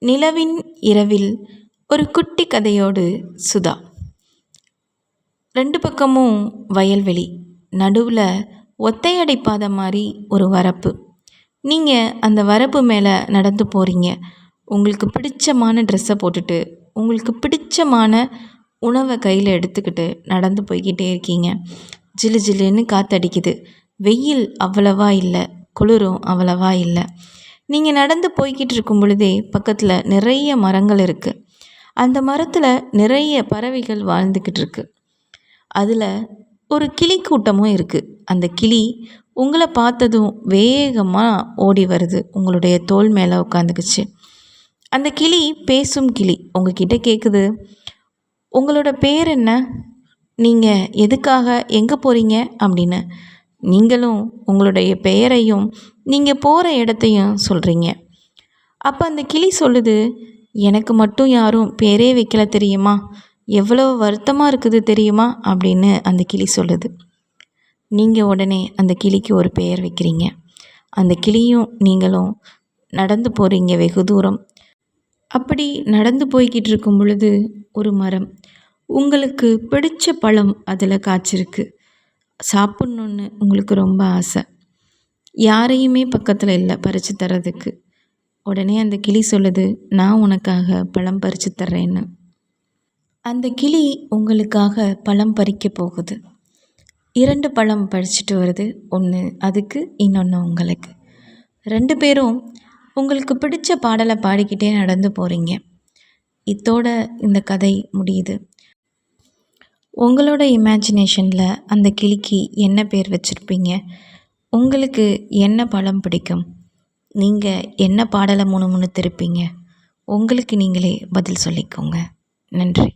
நிலவின் இரவில் ஒரு குட்டி கதையோடு சுதா. 2 பக்கமும் வயல்வெளி, நடுவில் ஒத்தையடை பாதை மாதிரி ஒரு வரப்பு. நீங்கள் அந்த வரப்பு மேலே நடந்து போகிறீங்க. உங்களுக்கு பிடிச்சமான ட்ரெஸ்ஸை போட்டுட்டு, உங்களுக்கு பிடிச்சமான உணவை கையில் எடுத்துக்கிட்டு நடந்து போய்கிட்டே இருக்கீங்க. ஜிலு ஜிலுன்னு காற்றடிக்குது. வெயில் அவ்வளவா இல்லை, குளிரும் அவ்வளவா இல்லை. நீங்கள் நடந்து போய்கிட்டு இருக்கும் பொழுதே பக்கத்தில் நிறைய மரங்கள் இருக்குது. அந்த மரத்தில் நிறைய பறவைகள் வாழ்ந்துக்கிட்டு இருக்கு. அதில் ஒரு கிளி கூட்டமும் இருக்குது. அந்த கிளி உங்களை பார்த்ததும் வேகமாக ஓடி வருது, உங்களுடைய தோள் மேலே உட்காந்துக்குச்சு. அந்த கிளி பேசும் கிளி உங்ககிட்ட கேட்குது, உங்களோட பேர் என்ன, நீங்கள் எதுக்காக எங்கே போகிறீங்க அப்படின்னு. நீங்களும் உங்களுடைய பெயரையும் நீங்கள் போகிற இடத்தையும் சொல்கிறீங்க. அப்போ அந்த கிளி சொல்லுது, எனக்கு மட்டும் யாரும் பேரே வைக்கல தெரியுமா, எவ்வளோ வருத்தமாக இருக்குது தெரியுமா அப்படின்னு அந்த கிளி சொல்லுது. நீங்கள் உடனே அந்த கிளிக்கு ஒரு பெயர் வைக்கிறீங்க. அந்த கிளியும் நீங்களும் நடந்து போகிறீங்க வெகு தூரம். அப்படி நடந்து போய்கிட்டு இருக்கும் பொழுது ஒரு மரம், உங்களுக்கு பிடிச்ச பழம் அதில் காய்ச்சிருக்கு. சாப்பிட்ணுன்னு உங்களுக்கு ரொம்ப ஆசை. யாரையுமே பக்கத்தில் இல்லை பறித்து தர்றதுக்கு. உடனே அந்த கிளி சொல்லுது, நான் உனக்காக பழம் பறித்து தர்றேன்னு. அந்த கிளி உங்களுக்காக பழம் பறிக்க போகுது. 2 பழம் பறிச்சுட்டு வருது. ஒன்று அதுக்கு, இன்னொன்று உங்களுக்கு. 2 பேரும் உங்களுக்கு பிடிச்ச பாடலை பாடிக்கிட்டே நடந்து போகிறீங்க. இதோட இந்த கதை முடியுது. உங்களோட இமேஜினேஷனில் அந்த கிளிக்கு என்ன பேர் வச்சுருப்பீங்க? உங்களுக்கு என்ன பழம் பிடிக்கும்? நீங்கள் என்ன பாடலை முணுமுணுத்திருப்பீங்க? உங்களுக்கு நீங்களே பதில் சொல்லிக்கோங்க. நன்றி.